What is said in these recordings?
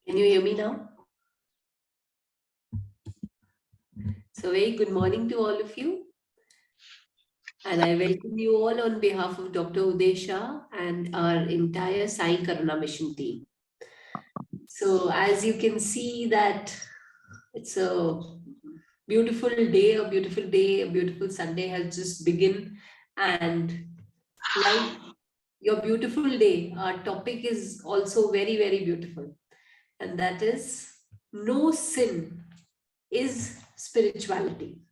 Can you hear me now? So, very good morning to all of you. And I welcome you all on behalf of Dr. Uday Shah and our entire Sai Karuna mission team. So, as you can see that it's a a beautiful Sunday has just begun. And like your beautiful day, our topic is also very, very beautiful. And that is no sin is spirituality.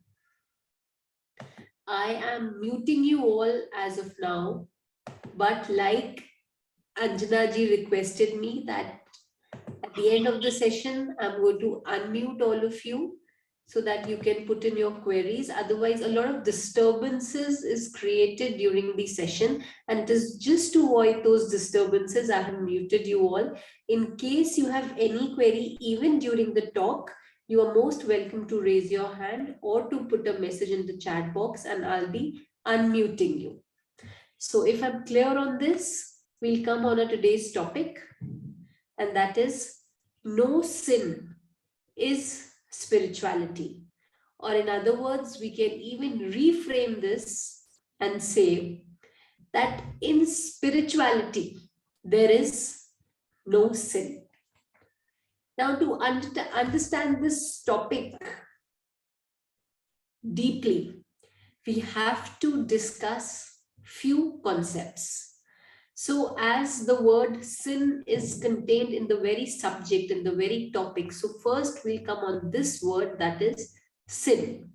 I am muting you all as of now, but like Anjana ji requested me that at the end of the session, I'm going to unmute all of you so that you can put in your queries. Otherwise, a lot of disturbances is created during the session, and it is just to avoid those disturbances, I have muted you all. In case you have any query, even during the talk, you are most welcome to raise your hand or to put a message in the chat box, and I'll be unmuting you. So if I'm clear on this, we'll come on to today's topic, and that is no sin is spirituality. Or in other words, we can even reframe this and say that in spirituality, there is no sin. Now, to understand this topic deeply, we have to discuss few concepts. So, as the word sin is contained in the very subject, in the very topic, so first we'll come on this word, that is sin.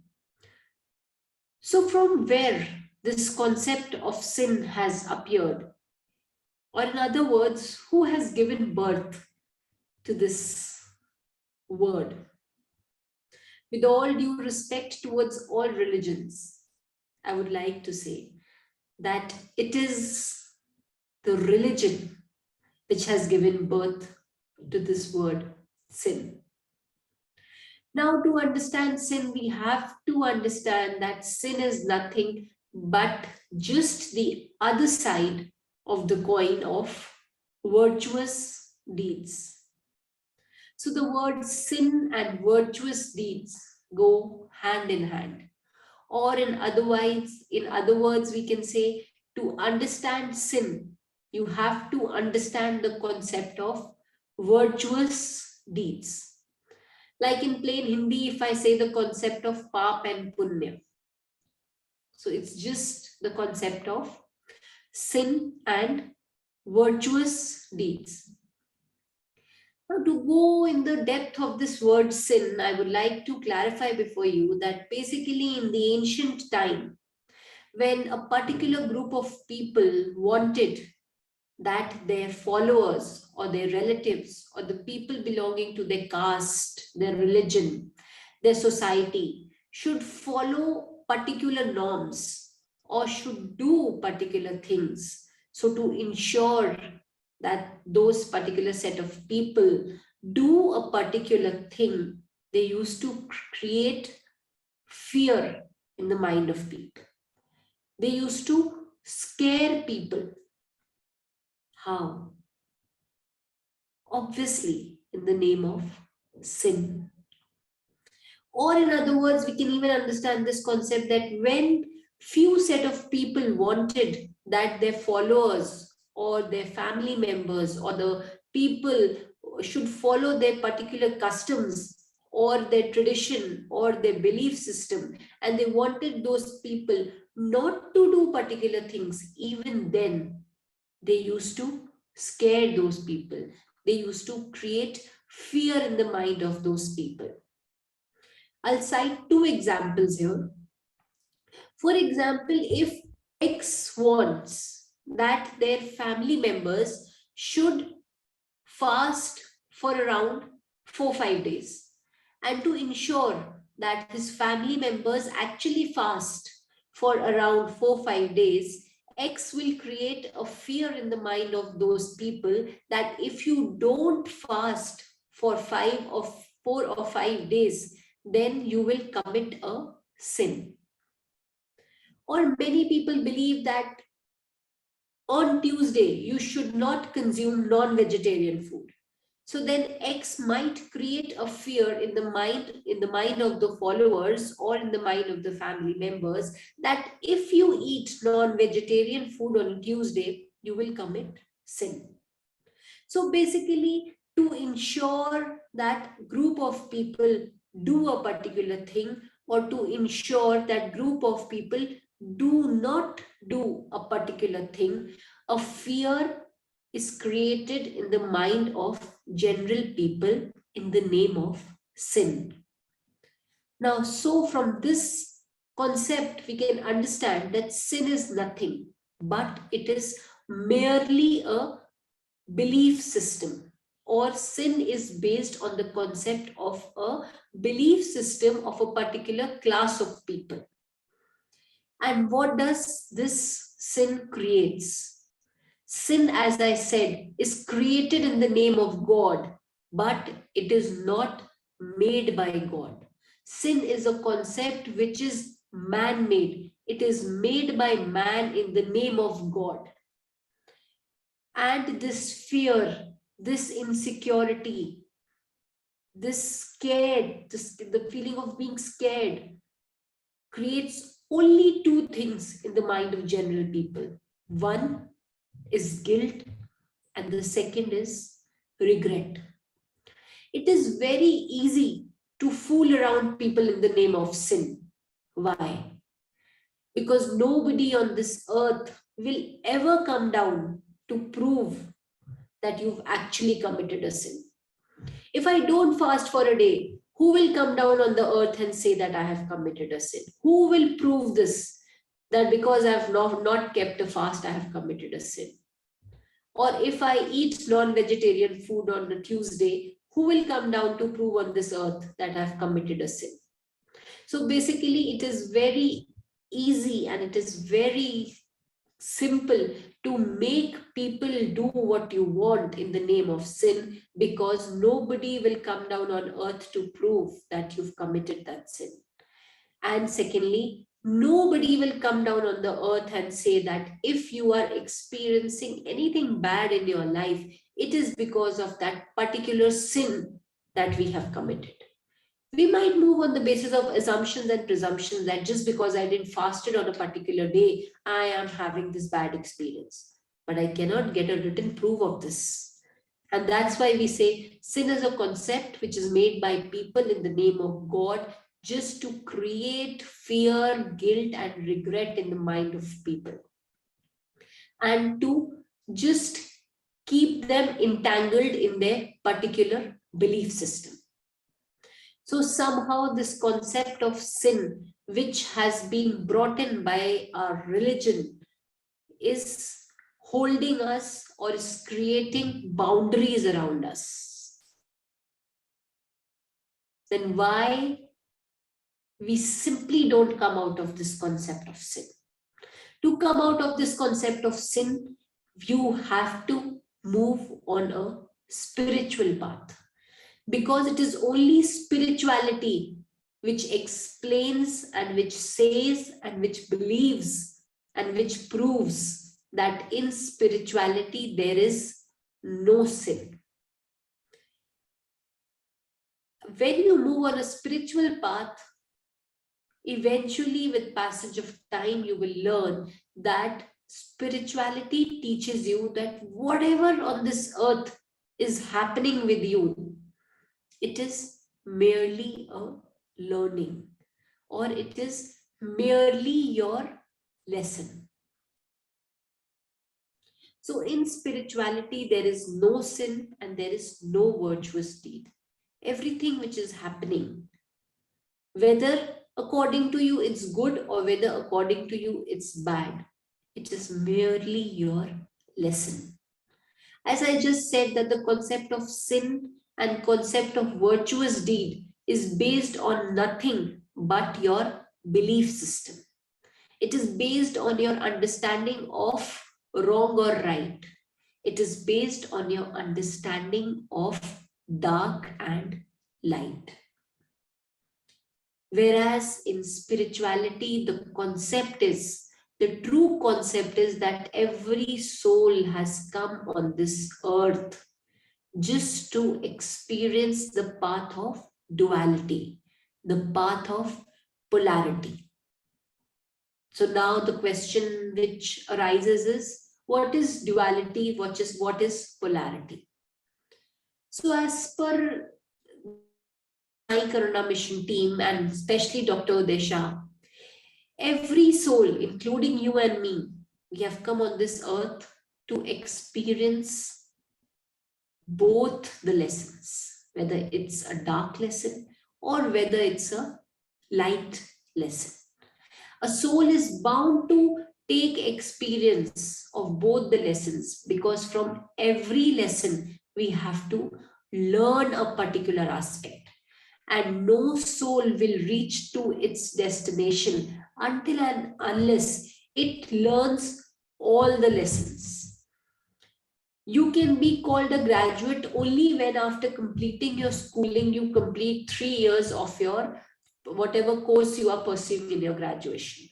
So, from where this concept of sin has appeared? Or, in other words, who has given birth to this word? With all due respect towards all religions, I would like to say that it is the religion which has given birth to this word sin. Now, to understand sin, we have to understand that sin is nothing but just the other side of the coin of virtuous deeds. So, the word sin and virtuous deeds go hand in hand. Or in other words, we can say to understand sin, you have to understand the concept of virtuous deeds. Like in plain Hindi, if I say the concept of pap and punya, so it's just the concept of sin and virtuous deeds. Now, to go in the depth of this word sin, I would like to clarify before you that basically in the ancient time, when a particular group of people wanted that their followers or their relatives or the people belonging to their caste, their religion, their society should follow particular norms or should do particular things. So, to ensure that those particular set of people do a particular thing, they used to create fear in the mind of people. They used to scare people. How? Obviously, in the name of sin. Or, in other words, we can even understand this concept that when few set of people wanted that their followers or their family members or the people should follow their particular customs or their tradition or their belief system, and they wanted those people not to do particular things, even then they used to scare those people. They used to create fear in the mind of those people. I'll cite two examples here. For example, if X wants that their family members should fast for around 4 5 days, and to ensure that his family members actually fast for around 4 5 days, X will create a fear in the mind of those people that if you don't fast for 4 or 5 days, then you will commit a sin. Or many people believe that on Tuesday you should not consume non-vegetarian food. So then X might create a fear in the mind of the followers or in the mind of the family members that if you eat non-vegetarian food on Tuesday, you will commit sin. So basically, to ensure that group of people do a particular thing, or to ensure that group of people do not do a particular thing, a fear is created in the mind of general people in the name of sin. Now, so from this concept, we can understand that sin is nothing, but it is merely a belief system, or sin is based on the concept of a belief system of a particular class of people. And what does this sin creates? Sin, as I said, is created in the name of God, but it is not made by God. Sin is a concept which is man-made. It is made by man in the name of God. And this fear, this insecurity, the feeling of being scared creates only two things in the mind of general people. One is guilt, and the second is regret. It is very easy to fool around people in the name of sin. Why? Because nobody on this earth will ever come down to prove that you've actually committed a sin. If I don't fast for a day, who will come down on the earth and say that I have committed a sin? Who will prove this? That because I have not kept a fast, I have committed a sin. Or if I eat non-vegetarian food on a Tuesday, who will come down to prove on this earth that I have committed a sin? So basically, it is very easy and it is very simple to make people do what you want in the name of sin, because nobody will come down on earth to prove that you've committed that sin. And secondly, nobody will come down on the earth and say that if you are experiencing anything bad in your life, it is because of that particular sin that we have committed. We might move on the basis of assumptions and presumptions that just because I didn't fasted on a particular day, I am having this bad experience. But I cannot get a written proof of this. And that's why we say sin is a concept which is made by people in the name of God, just to create fear, guilt, and regret in the mind of people, and to just keep them entangled in their particular belief system. So somehow this concept of sin, which has been brought in by our religion, is holding us or is creating boundaries around us. Then why we simply don't come out of this concept of sin? To come out of this concept of sin, you have to move on a spiritual path, because it is only spirituality which explains and which says and which believes and which proves that in spirituality there is no sin. When you move on a spiritual path, eventually with passage of time you will learn that spirituality teaches you that whatever on this earth is happening with you, it is merely a learning, or it is merely your lesson. So in spirituality, there is no sin and there is no virtuous deed. Everything which is happening, whether according to you it's good or whether according to you it's bad, it is merely your lesson. As I just said, that the concept of sin and concept of virtuous deed is based on nothing but your belief system. It is based on your understanding of wrong or right. It is based on your understanding of dark and light. Whereas in spirituality, the true concept is that every soul has come on this earth just to experience the path of duality, the path of polarity. So now the question which arises is, what is duality? What is polarity? So as per the My Karuna mission team and especially Dr. Uday Shah, every soul, including you and me, we have come on this earth to experience both the lessons, whether it's a dark lesson or whether it's a light lesson. A soul is bound to take experience of both the lessons, because from every lesson we have to learn a particular aspect, and no soul will reach to its destination until and unless it learns all the lessons. You can be called a graduate only when, after completing your schooling, you complete 3 years of your whatever course you are pursuing in your graduation.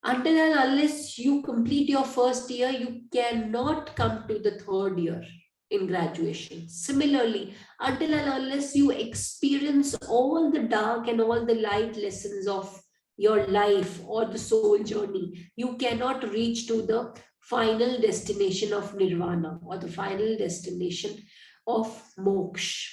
Until and unless you complete your first year, you cannot come to the third year in graduation. Similarly, until and unless you experience all the dark and all the light lessons of your life or the soul journey, you cannot reach to the final destination of nirvana or the final destination of moksha.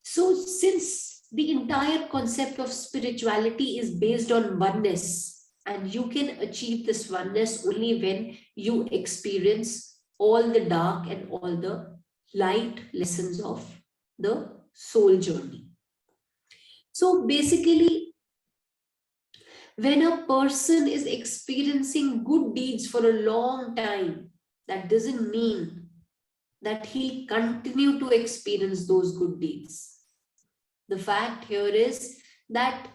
So, since the entire concept of spirituality is based on oneness, and you can achieve this oneness only when you experience all the dark and all the light lessons of the soul journey. So, basically, when a person is experiencing good deeds for a long time, that doesn't mean that he'll continue to experience those good deeds. The fact here is that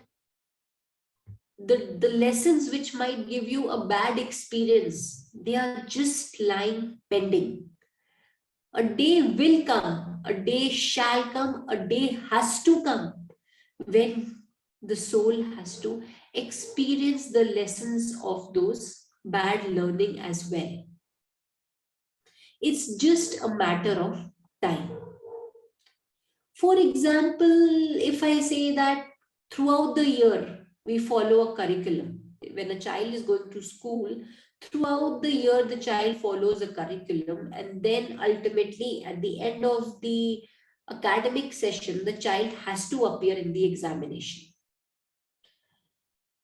the lessons which might give you a bad experience, they are just lying pending. A day will come, a day shall come, a day has to come when the soul has to experience the lessons of those bad learning as well. It's just a matter of time. For example, if I say that throughout the year we follow a curriculum, when a child is going to school, throughout the year the child follows a curriculum, and then ultimately at the end of the academic session, the child has to appear in the examination.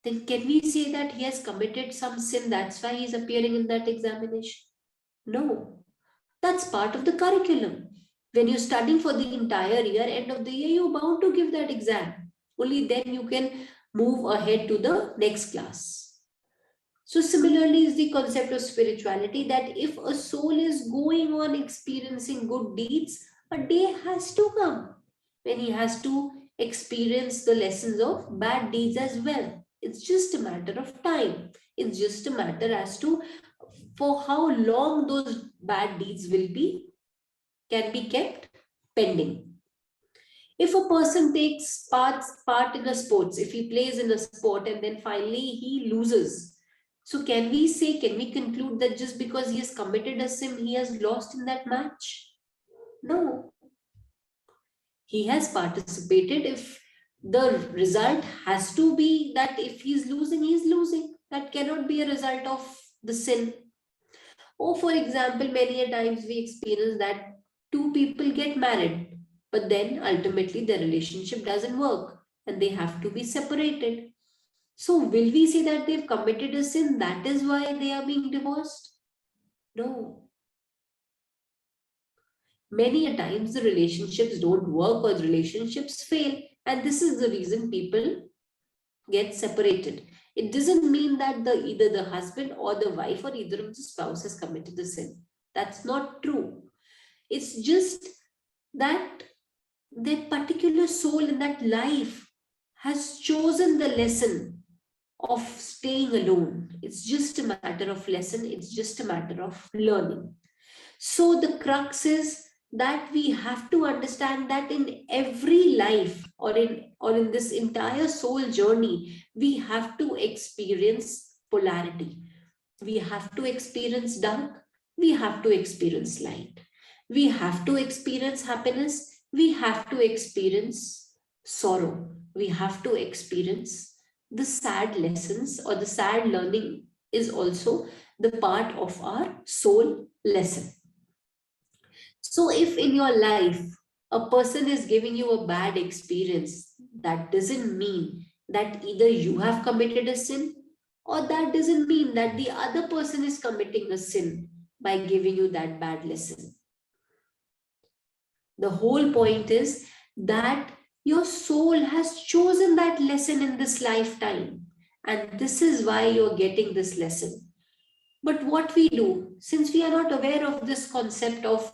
Then can we say that he has committed some sin, that's why he is appearing in that examination? No, that's part of the curriculum. When you're studying for the entire year, end of the year, you're bound to give that exam. Only then you can move ahead to the next class. So similarly is the concept of spirituality, that if a soul is going on experiencing good deeds, a day has to come when he has to experience the lessons of bad deeds as well. It's just a matter of time. It's just a matter as to for how long those bad deeds can be kept pending. If a person takes part in a sports, if he plays in a sport and then finally he loses, so can we conclude that just because he has committed a sin, he has lost in that match? No. He has participated. If the result has to be that if he's losing, he's losing. That cannot be a result of the sin. Or for example, many a times we experience that two people get married, but then ultimately the relationship doesn't work and they have to be separated. So will we say that they've committed a sin, that is why they are being divorced? No. Many a times the relationships don't work or the relationships fail, and this is the reason people get separated. It doesn't mean that either the husband or the wife or either of the spouse has committed the sin. That's not true. It's just that that particular soul in that life has chosen the lesson of staying alone. It's just a matter of lesson. It's just a matter of learning. So the crux is that we have to understand that in every life or in this entire soul journey, we have to experience polarity. We have to experience dark. We have to experience light. We have to experience happiness. We have to experience sorrow. We have to experience the sad lessons, or the sad learning is also the part of our soul lesson. So, if in your life a person is giving you a bad experience, that doesn't mean that either you have committed a sin, or that doesn't mean that the other person is committing a sin by giving you that bad lesson. The whole point is that your soul has chosen that lesson in this lifetime, and this is why you're getting this lesson. But what we do, since we are not aware of this concept of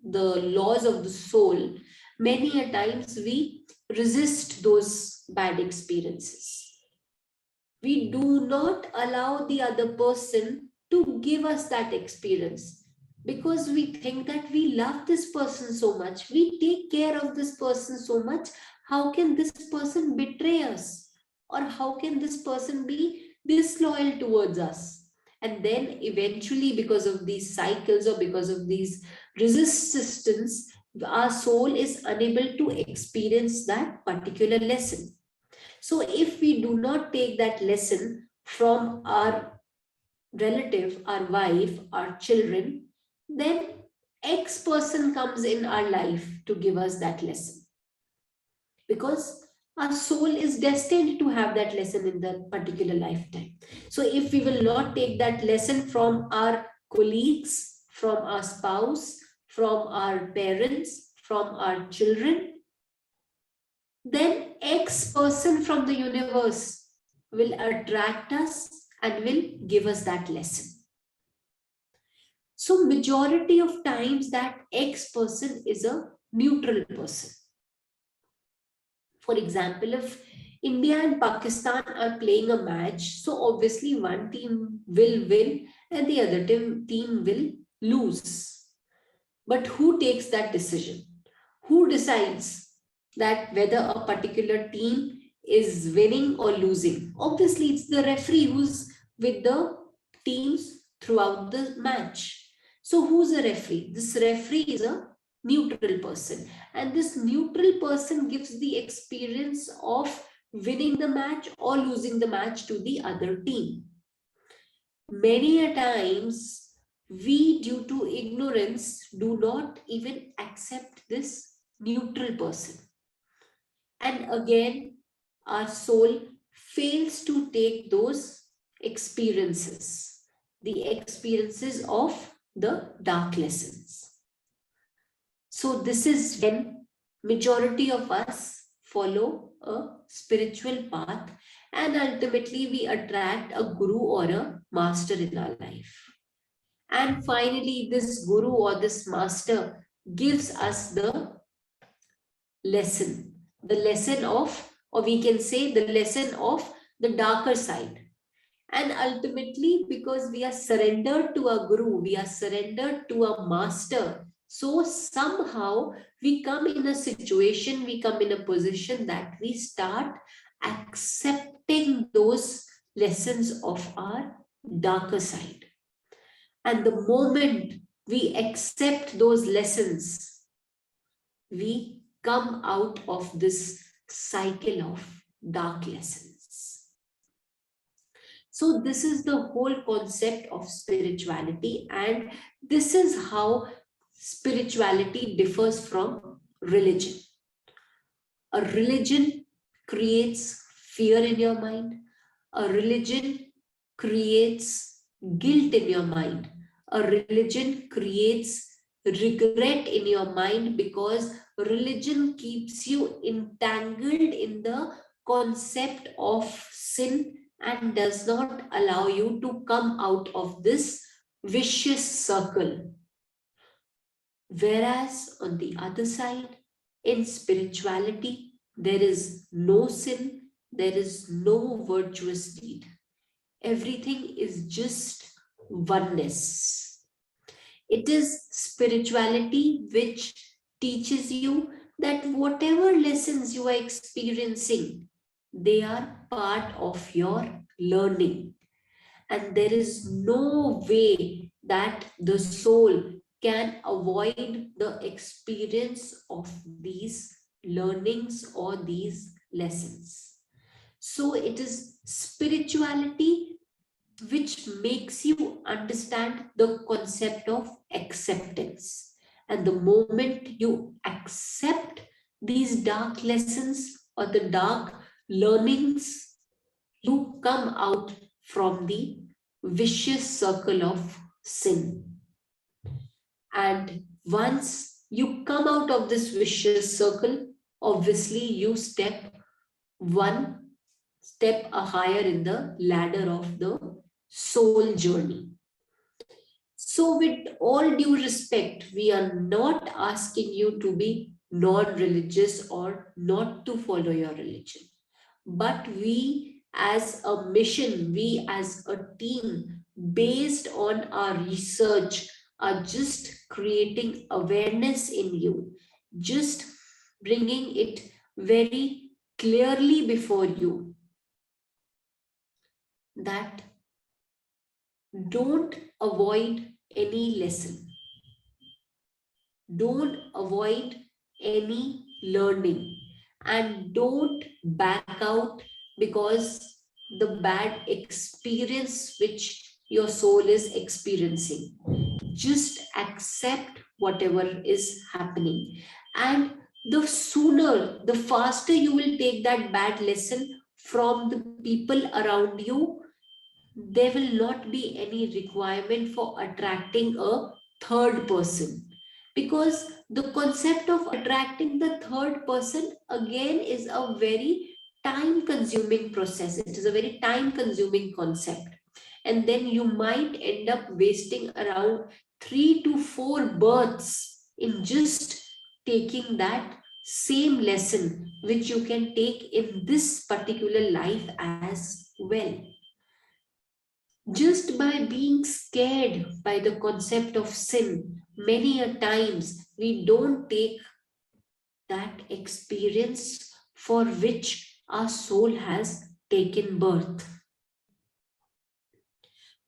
the laws of the soul, many a times we resist those bad experiences. We do not allow the other person to give us that experience, because we think that we love this person so much, we take care of this person so much. How can this person betray us? Or how can this person be disloyal towards us? And then eventually, because of these cycles or because of these resistance, our soul is unable to experience that particular lesson. So, if we do not take that lesson from our relative, our wife, our children, then X person comes in our life to give us that lesson. Because our soul is destined to have that lesson in that particular lifetime. So, if we will not take that lesson from our colleagues, from our spouse, from our parents, from our children, then X person from the universe will attract us and will give us that lesson. So majority of times that X person is a neutral person. For example, if India and Pakistan are playing a match, so obviously one team will win and the other team will lose. But who takes that decision? Who decides that whether a particular team is winning or losing? Obviously, it's the referee who's with the teams throughout the match. So, who's a referee? This referee is a neutral person, and this neutral person gives the experience of winning the match or losing the match to the other team. Many a times, we, due to ignorance, do not even accept this neutral person. And again, our soul fails to take those experiences, the experiences of the dark lessons. So this is when majority of us follow a spiritual path, and ultimately we attract a guru or a master in our life. And finally, this guru or this master gives us the lesson of, or we can say the lesson of the darker side. And ultimately, because we are surrendered to a guru, we are surrendered to a master. So somehow we come in a situation, we come in a position that we start accepting those lessons of our darker side. And the moment we accept those lessons, we come out of this cycle of dark lessons. So, this is the whole concept of spirituality, and this is how spirituality differs from religion. A religion creates fear in your mind, a religion creates guilt in your mind, a religion creates regret in your mind, because religion keeps you entangled in the concept of sin and does not allow you to come out of this vicious circle. Whereas on the other side, in spirituality, there is no sin, there is no virtuous deed. Everything is just oneness. It is spirituality which teaches you that whatever lessons you are experiencing, they are part of your learning. And there is no way that the soul can avoid the experience of these learnings or these lessons. So it is spirituality which makes you understand the concept of acceptance. And the moment you accept these dark lessons or the dark learnings, you come out from the vicious circle of sin. And once you come out of this vicious circle, obviously you step one step higher in the ladder of the soul journey. So, with all due respect, we are not asking you to be non religious or not to follow your religion. But we, as a mission, we, as a team, based on our research, are just creating awareness in you, just bringing it very clearly before you that don't avoid any lesson, don't avoid any learning, and don't back out because the bad experience which your soul is experiencing. Just accept whatever is happening, and the sooner, the faster you will take that bad lesson from the people around you, there will not be any requirement for attracting a third person, because the concept of attracting the third person again is a very time consuming process. It is a very time consuming concept, and then you might end up wasting around 3 to 4 births in just taking that same lesson which you can take in this particular life as well. Just by being scared by the concept of sin, many a times we don't take that experience for which our soul has taken birth.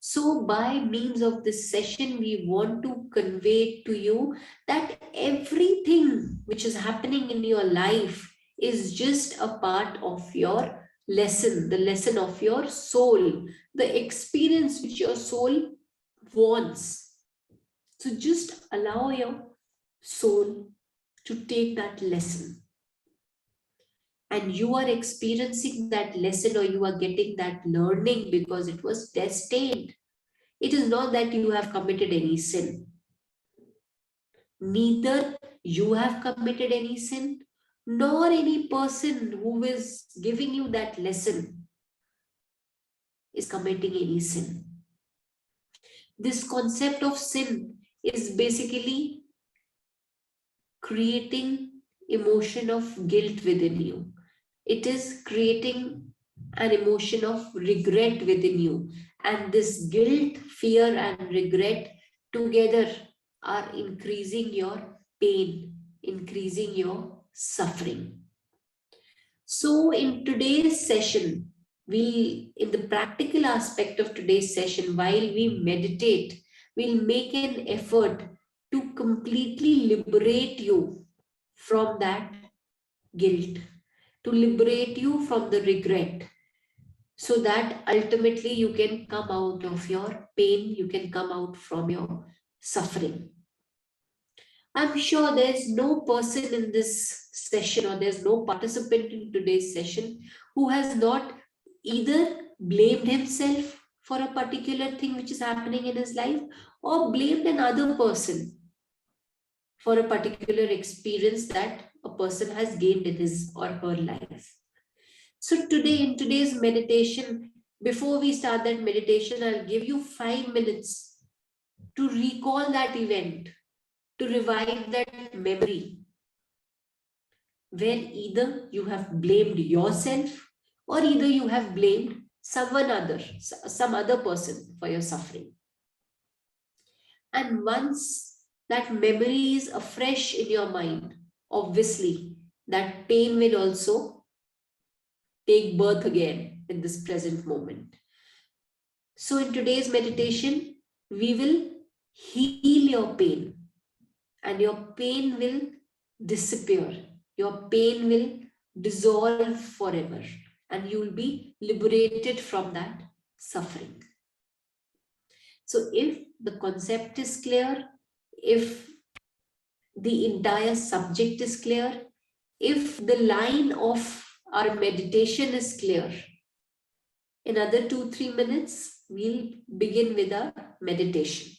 So, by means of this session, we want to convey to you that everything which is happening in your life is just a part of your lesson, the lesson of your soul, the experience which your soul wants. So, just allow your soul to take that lesson. And you are experiencing that lesson, or you are getting that learning because it was destined. It is not that you have committed any sin. Neither you have committed any sin, nor any person who is giving you that lesson is committing any sin. This concept of sin is basically creating emotion of guilt within you. It is creating an emotion of regret within you. And this guilt, fear, and regret together are increasing your pain, increasing your suffering. So, in today's session, in the practical aspect of today's session, while we meditate, we'll make an effort to completely liberate you from that guilt, to liberate you from the regret, so that ultimately you can come out of your pain, you can come out from your suffering. I'm sure there's no person in this session, or there's no participant in today's session who has not either blamed himself for a particular thing which is happening in his life, or blamed another person for a particular experience that a person has gained in his or her life. So today, in today's meditation, before we start that meditation, I'll give you 5 minutes to recall that event, to revive that memory, where either you have blamed yourself, or either you have blamed some other person for your suffering. And once that memory is afresh in your mind, obviously that pain will also take birth again in this present moment. So in today's meditation, we will heal your pain. and your pain will disappear. Your pain will dissolve forever, and you will be liberated from that suffering. So, if the concept is clear, if the entire subject is clear, if the line of our meditation is clear, another 2-3 minutes, we'll begin with our meditation.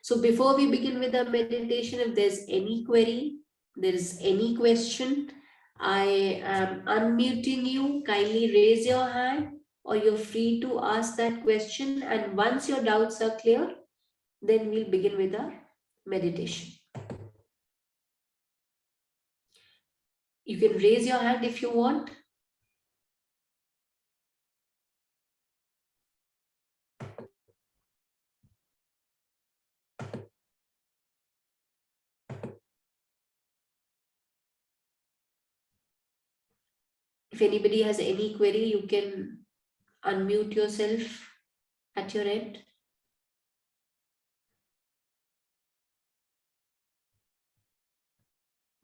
So before we begin with our meditation, if there's any query, there is any question, I am unmuting you. Kindly raise your hand, or you're free to ask that question. And once your doubts are clear, then we'll begin with our meditation. You can raise your hand if you want. If anybody has any query, you can unmute yourself at your end.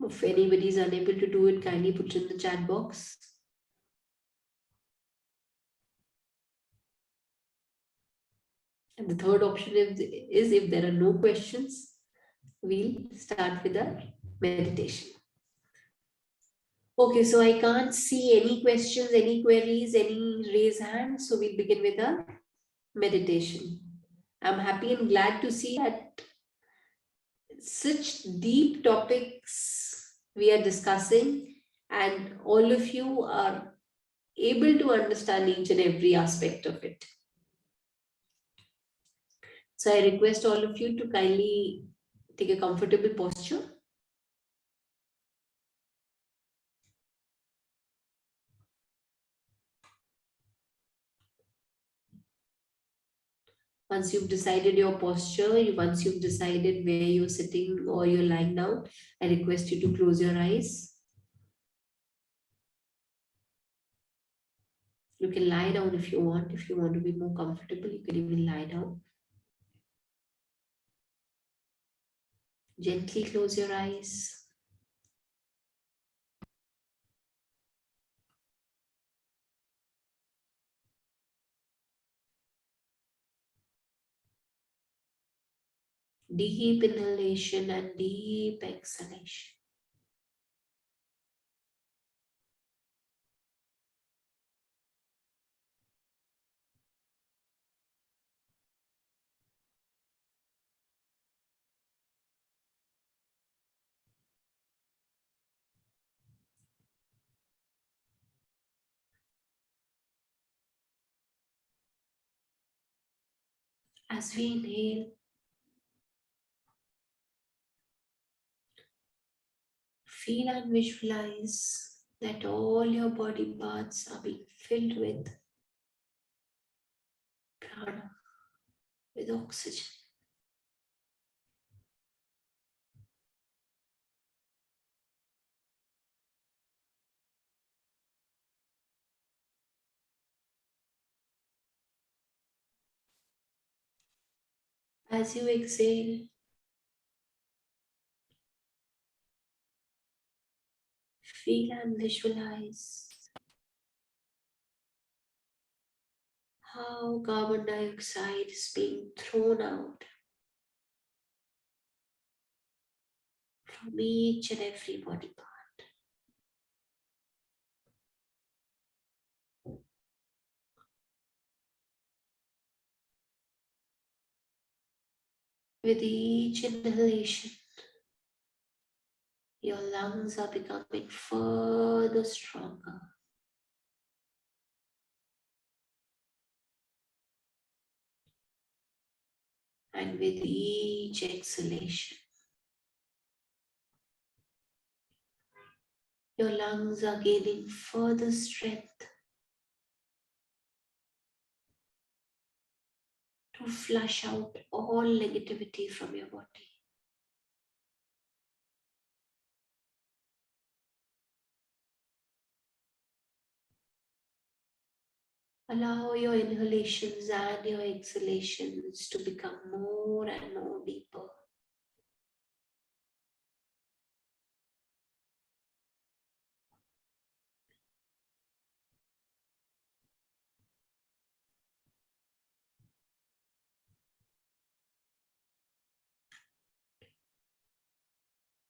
If anybody is unable to do it, kindly put it in the chat box. And the third option is if there are no questions, we'll start with our meditation. Okay, so I can't see any questions, any queries, any raise hands. So we'll begin with our meditation. I'm happy and glad to see that such deep topics we are discussing, and all of you are able to understand each and every aspect of it. So I request all of you to kindly take a comfortable posture. Once you've decided your posture, once you've decided where you're sitting or you're lying down, I request you to close your eyes. You can lie down if you want. If you want to be more comfortable, you can even lie down. Gently close your eyes. Deep inhalation and deep exhalation. As we inhale, feel and visualize that all your body parts are being filled with prana, with oxygen. As you exhale, feel and visualize how carbon dioxide is being thrown out from each and every body part. With each inhalation, your lungs are becoming further stronger. And with each exhalation, your lungs are gaining further strength to flush out all negativity from your body. Allow your inhalations and your exhalations to become more and more deeper.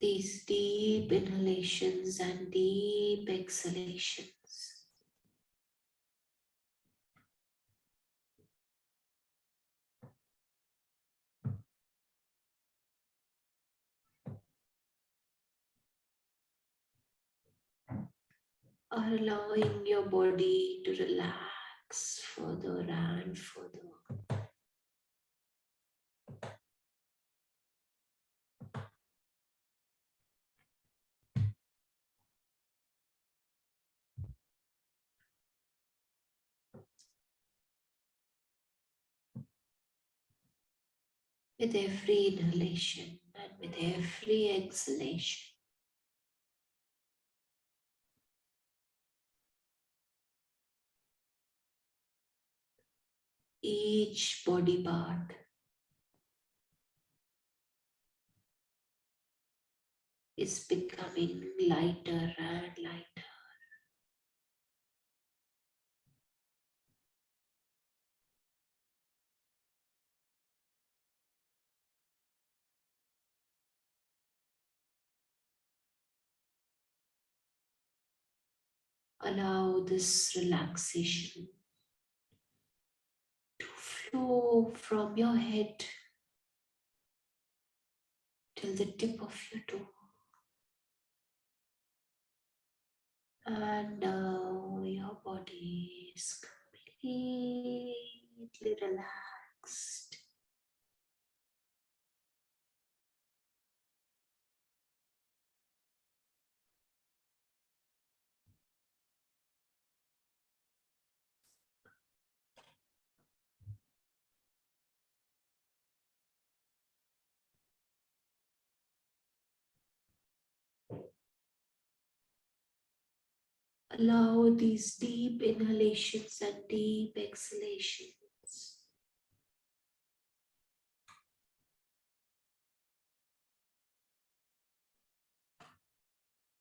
These deep inhalations and deep exhalations are allowing your body to relax further and further. With every inhalation and with every exhalation, each body part is becoming lighter and lighter. Allow this relaxation to flow from your head till the tip of your toe. And now your body is completely relaxed. Allow these deep inhalations and deep exhalations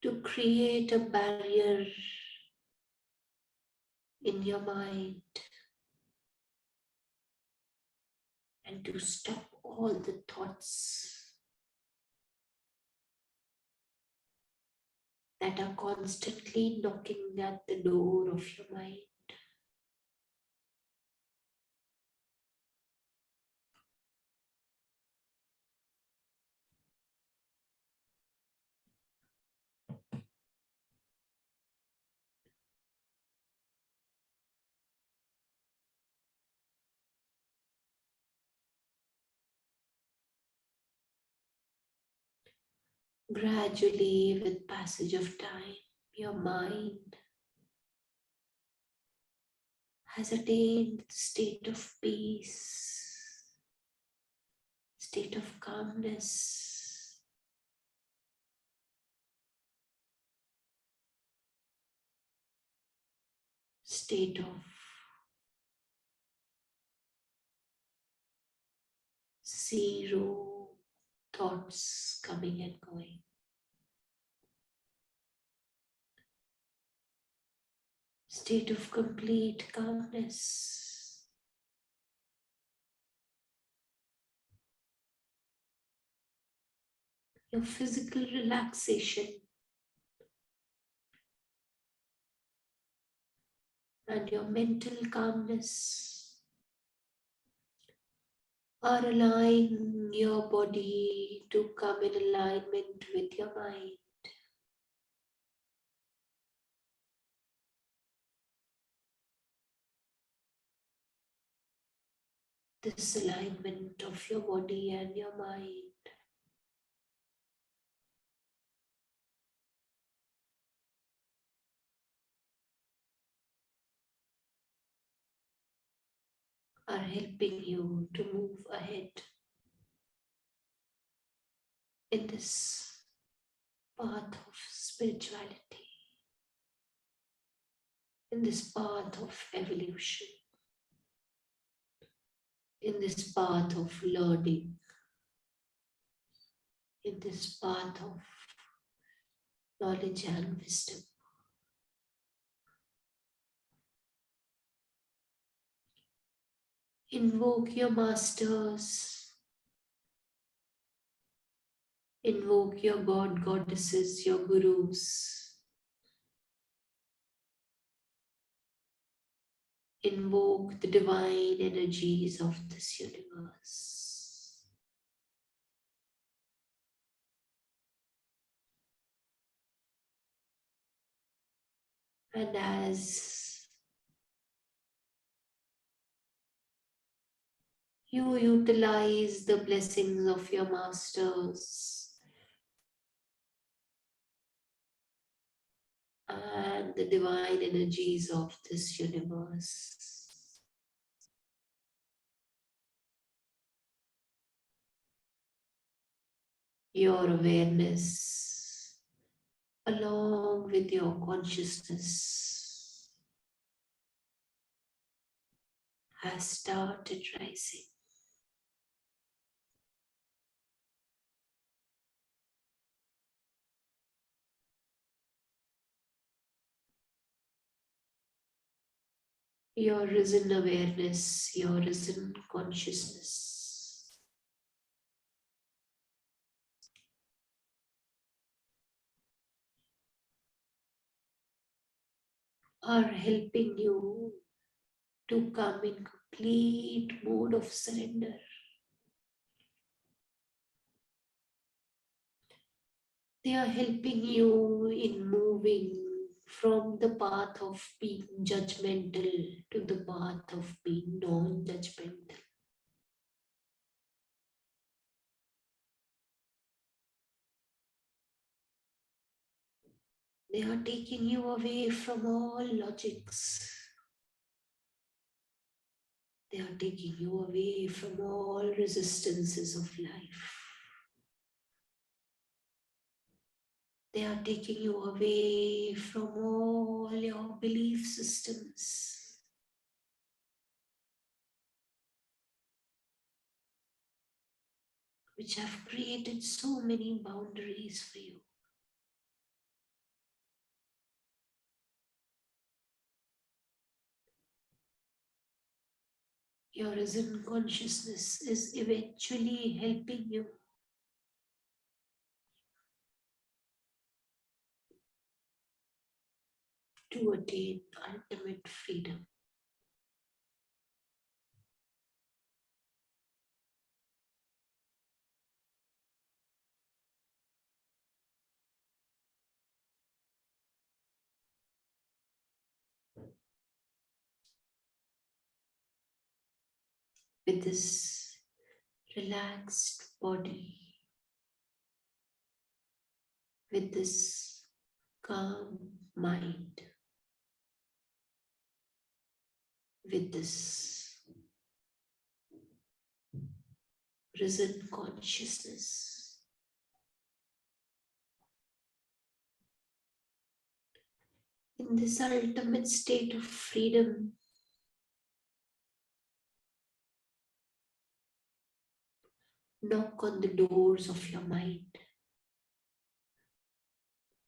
to create a barrier in your mind and to stop all the thoughts that are constantly knocking at the door of your mind. Gradually, with passage of time, your mind has attained the state of peace, state of calmness, state of zero thoughts coming and going, state of complete calmness. Your physical relaxation and your mental calmness are allowing your body to come in alignment with your mind. This alignment of your body and your mind are helping you to move ahead in this path of spirituality, in this path of evolution, in this path of learning, in this path of knowledge and wisdom. Invoke your masters, Invoke your god, goddesses, your gurus. Invoke the divine energies of this universe. And as you utilize the blessings of your masters and the divine energies of this universe, your awareness along with your consciousness has started rising. Your risen awareness, your risen consciousness are helping you to come in complete mode of surrender. They are helping you in moving from the path of being judgmental to the path of being non-judgmental. They are taking you away from all logics. They are taking you away from all resistances of life. They are taking you away from all your belief systems, which have created so many boundaries for you. Your risen consciousness is eventually helping you to attain ultimate freedom. With this relaxed body, with this calm mind, with this risen consciousness, in this ultimate state of freedom, knock on the doors of your mind.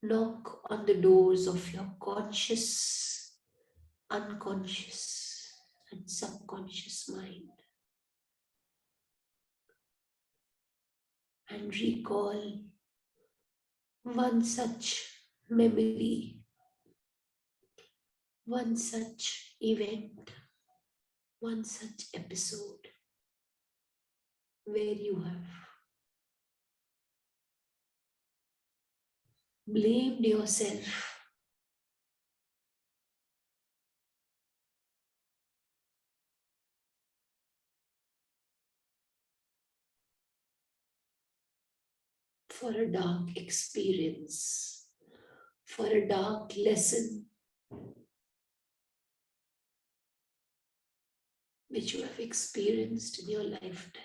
Knock on the doors of your conscious, unconscious, and subconscious mind. And recall one such memory, one such event, one such episode where you have blamed yourself for a dark experience, for a dark lesson which you have experienced in your lifetime.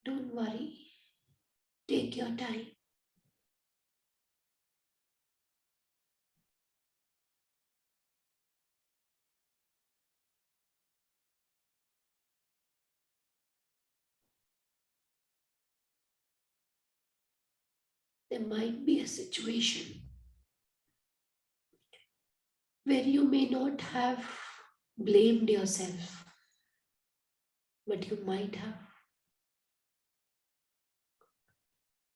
Don't worry, take your time. There might be a situation where you may not have blamed yourself. but you might have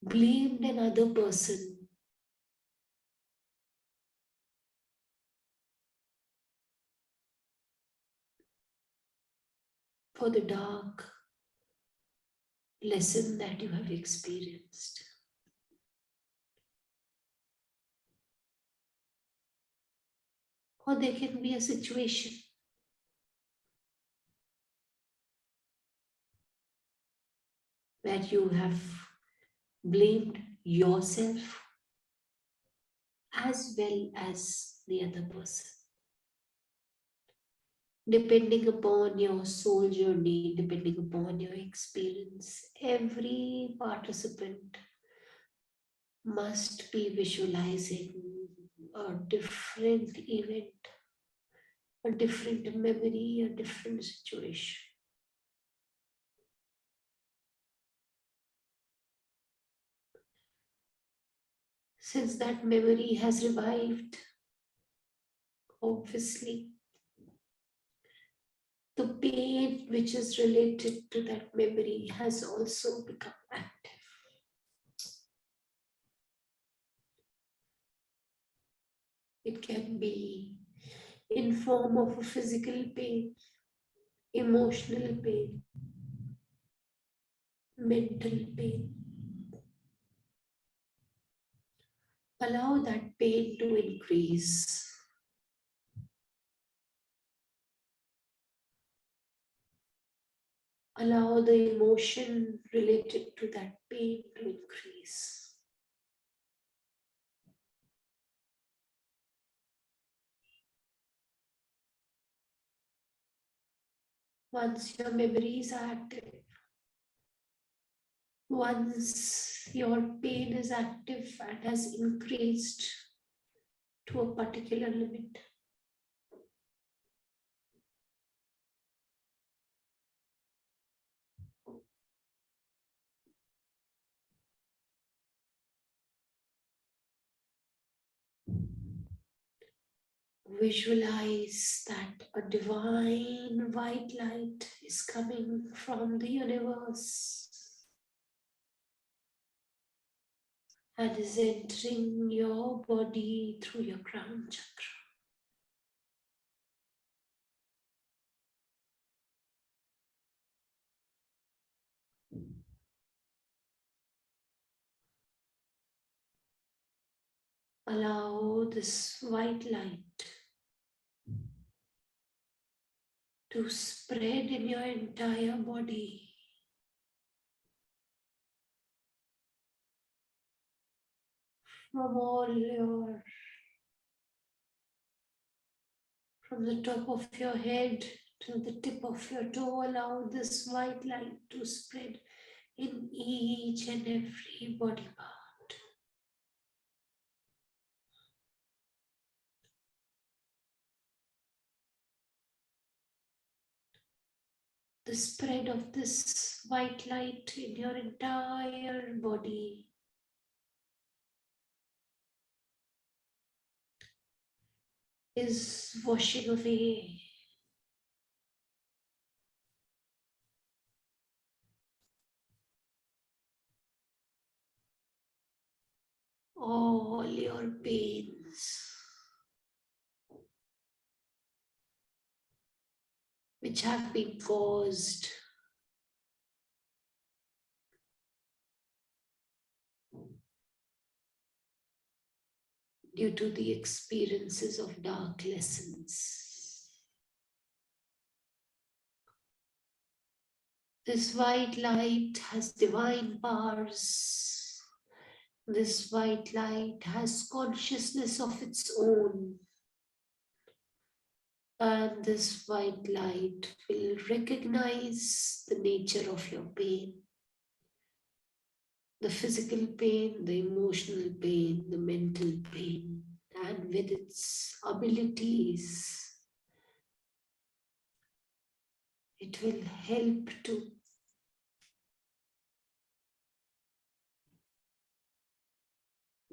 blamed another person for the dark lesson that you have experienced. Or there can be a situation where you have blamed yourself as well as the other person. Depending upon your soul journey, depending upon your experience, every participant must be visualizing a different event, a different memory, a different situation. Since that memory has revived, obviously, the pain which is related to that memory has also become active. It can be in form of a physical pain, emotional pain, mental pain. Allow that pain to increase. Allow the emotion related to that pain to increase. Once your memories are active, once your pain is active and has increased to a particular limit, visualize that a divine white light is coming from the universe and is entering your body through your crown chakra. Allow this white light to spread in your entire body. From the top of your head to the tip of your toe, allow this white light to spread in each and every body part. The spread of this white light in your entire body is washing away all your pains which have been caused due to the experiences of dark lessons. This white light has divine powers. This white light has consciousness of its own. And this white light will recognize the nature of your pain. The physical pain, the emotional pain, the mental pain, and with its abilities, it will help to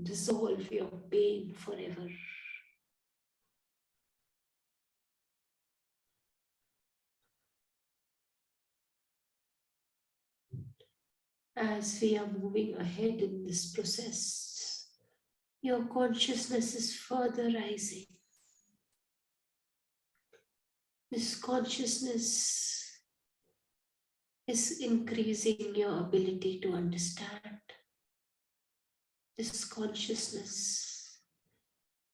dissolve your pain forever. As we are moving ahead in this process, your consciousness is further rising. This consciousness is increasing your ability to understand. This consciousness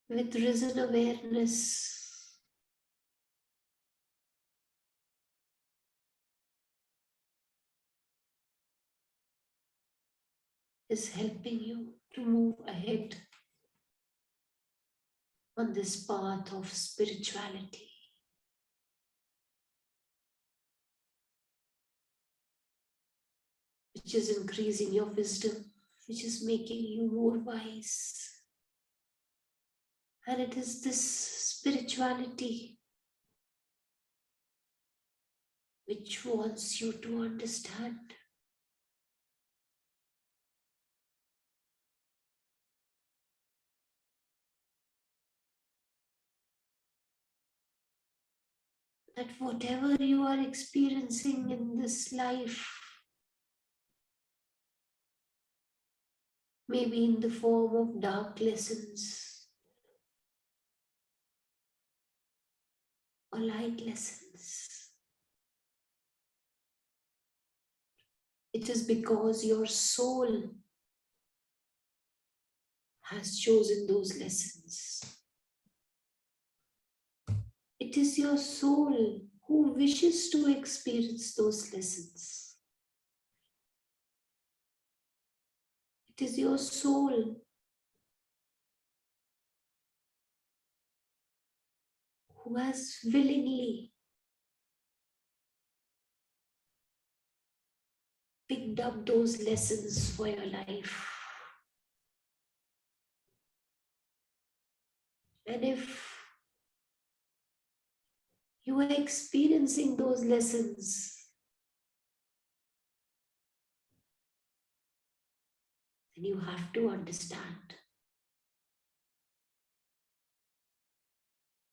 with risen awareness is helping you to move ahead on this path of spirituality, which is increasing your wisdom, which is making you more wise. And it is this spirituality which wants you to understand that whatever you are experiencing in this life, maybe in the form of dark lessons or light lessons, it is because your soul has chosen those lessons. It is your soul who wishes to experience those lessons. It is your soul who has willingly picked up those lessons for your life. And if you are experiencing those lessons, then you have to understand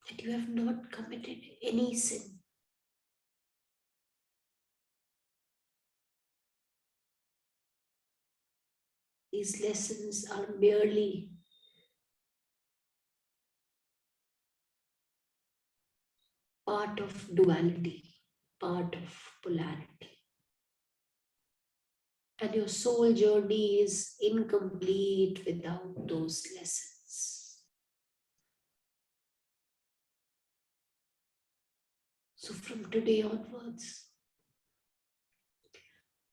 that you have not committed any sin. These lessons are merely part of duality, part of polarity. And your soul journey is incomplete without those lessons. So from today onwards,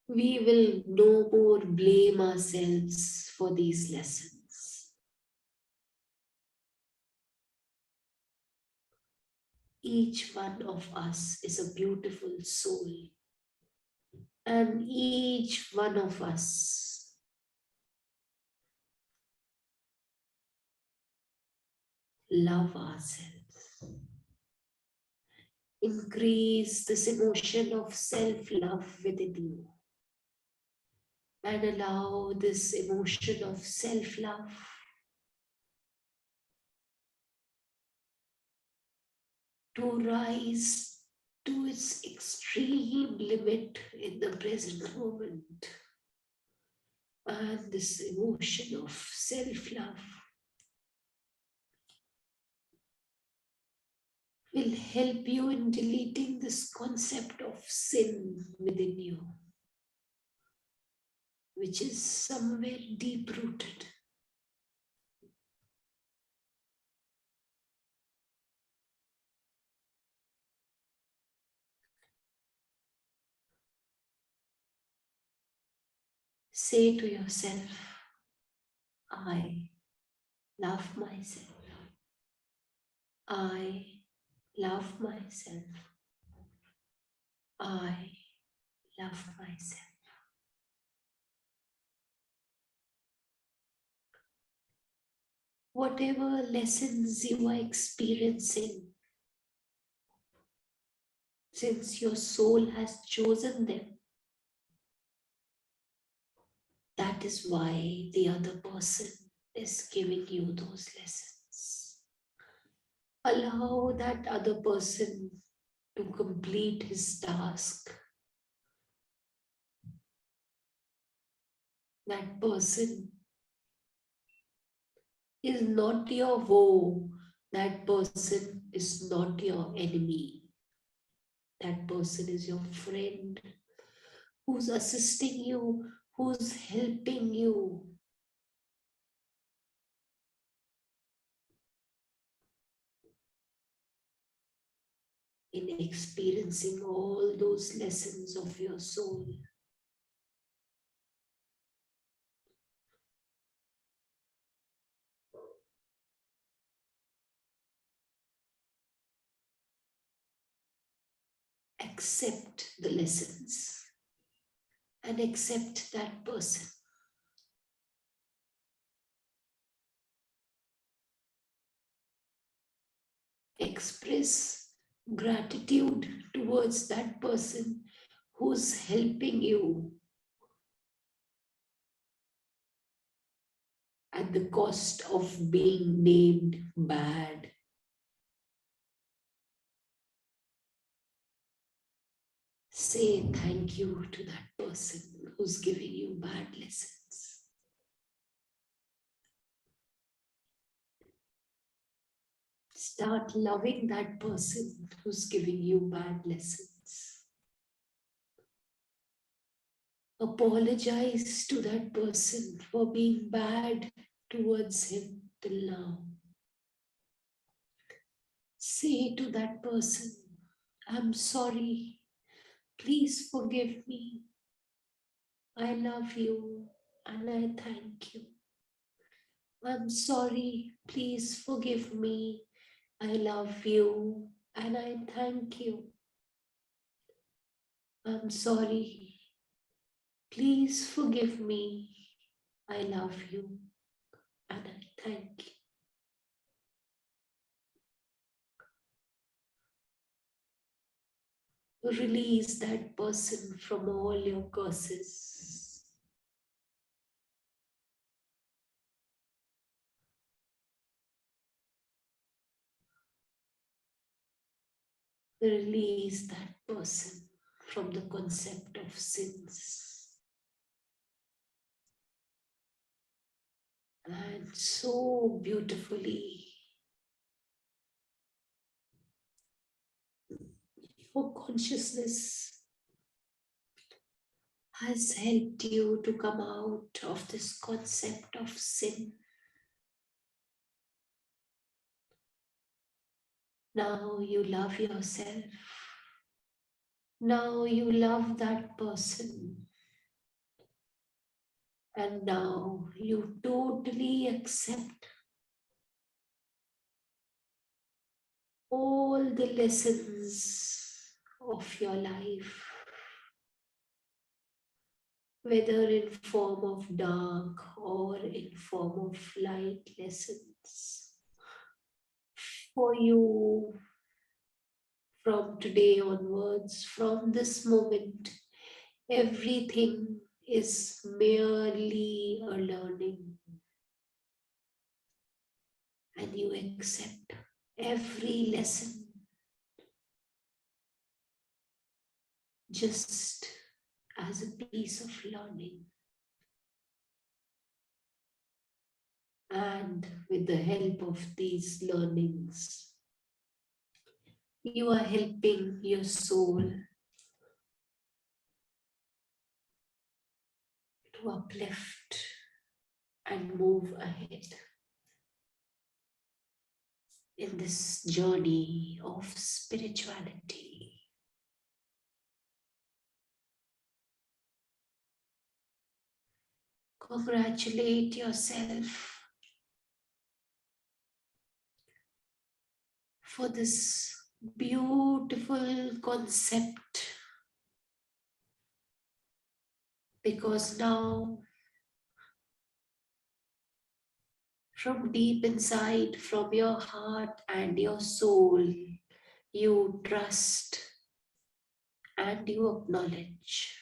we will no more blame ourselves for these lessons. Each one of us is a beautiful soul, and each one of us love ourselves. Increase this emotion of self-love within you and allow this emotion of self-love to rise to its extreme limit in the present moment. And this emotion of self-love will help you in deleting this concept of sin within you, which is somewhere deep-rooted. Say to yourself, I love myself. I love myself. I love myself. Whatever lessons you are experiencing, since your soul has chosen them, that is why the other person is giving you those lessons. Allow that other person to complete his task. That person is not your woe. That person is not your enemy. That person is your friend who's assisting you, who's helping you in experiencing all those lessons of your soul. Accept the lessons and accept that person. Express gratitude towards that person who's helping you at the cost of being named bad. Say thank you to that person who's giving you bad lessons. Start loving that person who's giving you bad lessons. Apologize to that person for being bad towards him till now. Say to that person, I'm sorry. Please forgive me. I love you and I thank you. I'm sorry. Please forgive me. I love you and I thank you. I'm sorry. Please forgive me. I love you and I thank you. Release that person from all your curses. Release that person from the concept of sins. And so beautifully, your consciousness has helped you to come out of this concept of sin. Now you love yourself. Now you love that person. And now you totally accept all the lessons of your life, whether in form of dark or in form of light lessons. For you, from today onwards, from this moment, everything is merely a learning, and you accept every lesson just as a piece of learning. And with the help of these learnings, you are helping your soul to uplift and move ahead in this journey of spirituality. Congratulate yourself for this beautiful concept, because now from deep inside, from your heart and your soul, you trust and you acknowledge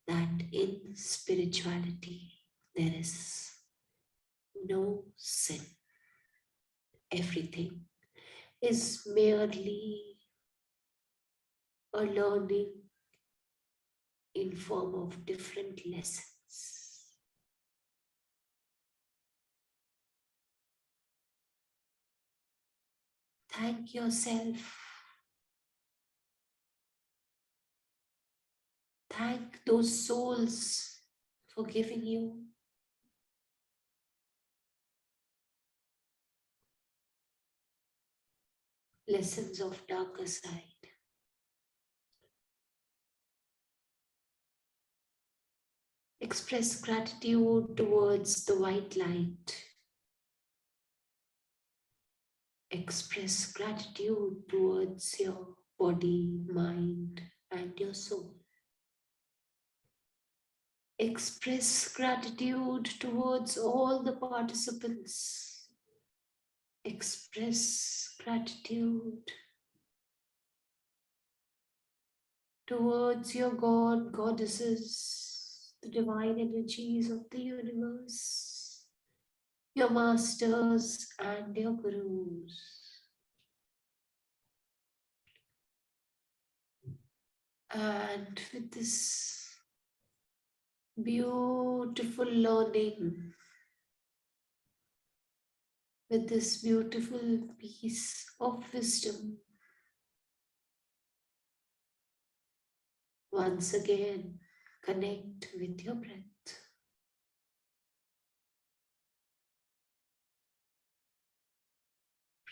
that in spirituality there is no sin. Everything is merely a learning in form of different lessons. Thank yourself. Thank those souls for giving you lessons of darker side. Express gratitude towards the white light. Express gratitude towards your body, mind, and your soul. Express gratitude towards all the participants. Express gratitude towards your God, goddesses, the divine energies of the universe, your masters and your gurus. And with this beautiful learning, with this beautiful piece of wisdom, once again, connect with your breath.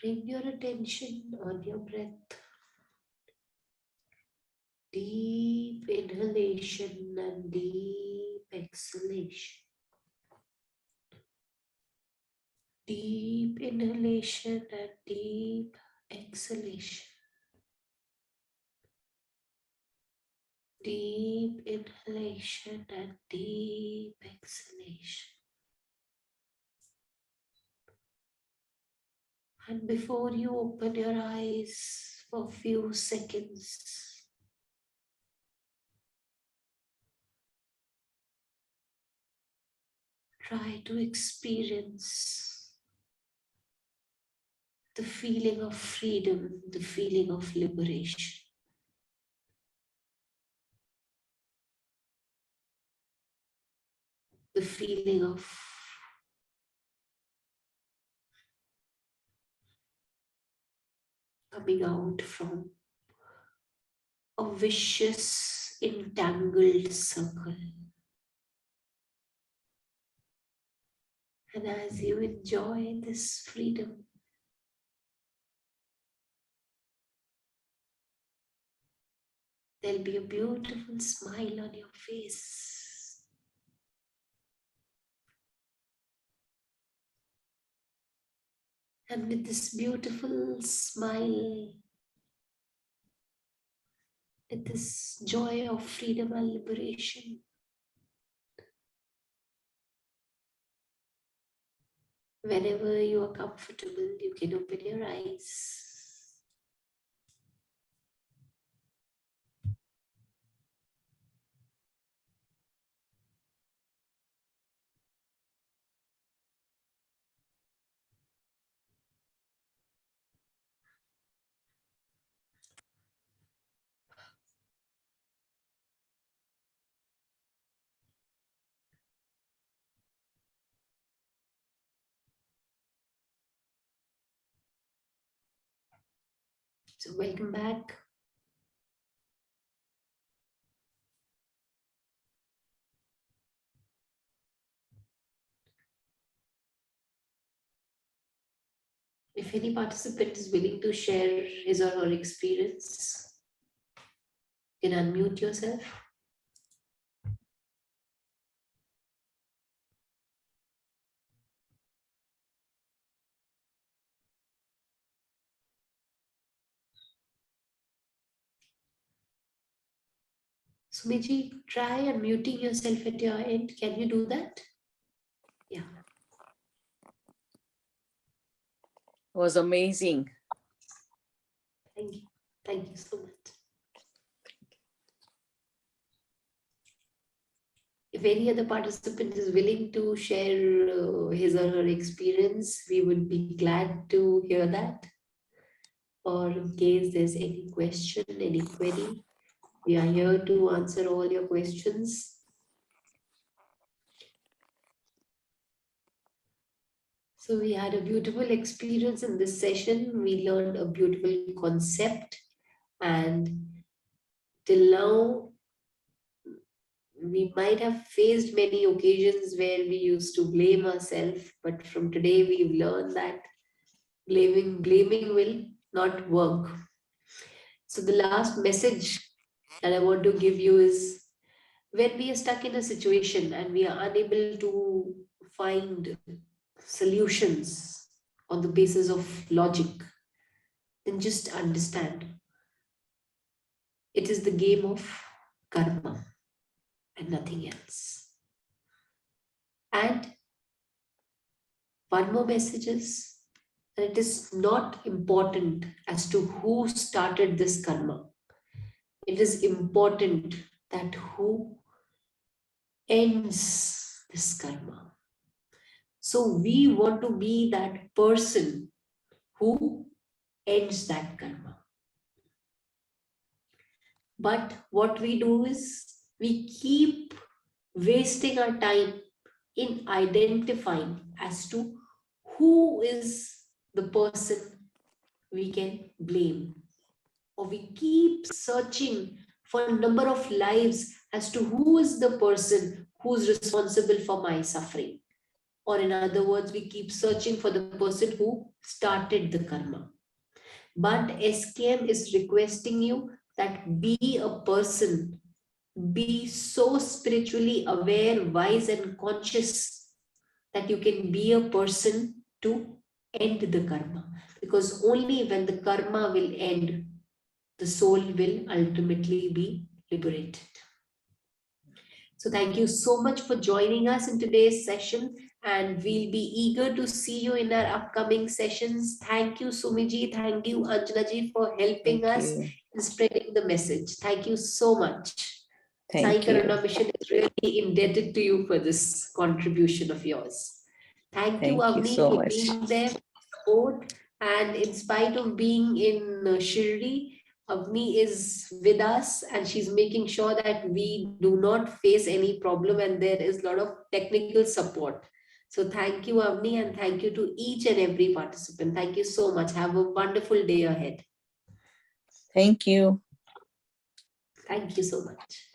Bring your attention on your breath. Deep inhalation and deep exhalation. Deep inhalation and deep exhalation. Deep inhalation and deep exhalation. And before you open your eyes for a few seconds, try to experience the feeling of freedom, the feeling of liberation. The feeling of coming out from a vicious, entangled circle. And as you enjoy this freedom, there'll be a beautiful smile on your face. And with this beautiful smile, with this joy of freedom and liberation, whenever you are comfortable, you can open your eyes. So welcome back. If any participant is willing to share his or her experience, you can unmute yourself. Sumiji, try unmuting yourself at your end. Can you do that? Yeah. It was amazing. Thank you. Thank you so much. If any other participant is willing to share his or her experience, we would be glad to hear that. Or in case there's any question, any query, We are here to answer all your questions. So we had a beautiful experience in this session. We learned a beautiful concept, and till now we might have faced many occasions where we used to blame ourselves, but from today we've learned that blaming will not work. So the last message that I want to give you is, when we are stuck in a situation and we are unable to find solutions on the basis of logic, then just understand it is the game of karma and nothing else. And one more message is that it is not important as to who started this karma. It is important that who ends this karma. So we want to be that person who ends that karma. But what we do is we keep wasting our time in identifying as to who is the person we can blame, or we keep searching for a number of lives as to who is the person who's responsible for my suffering, or in other words, we keep searching for the person who started the karma. But SKM is requesting you that be a person, be so spiritually aware, wise, and conscious that you can be a person to end the karma. Because only when the karma will end, the soul will ultimately be liberated. So thank you so much for joining us in today's session, and we'll be eager to see you in our upcoming sessions. Thank you, Sumiji. Thank you, Anjanaji, for helping Thank us you. in spreading the message. Thank you so much. Sai Thank you. Karuna Mission is really indebted to you for this contribution of yours. Thank you, Thank you Avni, so for much. being there, support, and in spite of being in Shirdi, Avni is with us and she's making sure that we do not face any problem, and there is a lot of technical support. So thank you, Avni, and thank you to each and every participant. Thank you so much. Have a wonderful day ahead. Thank you. Thank you so much.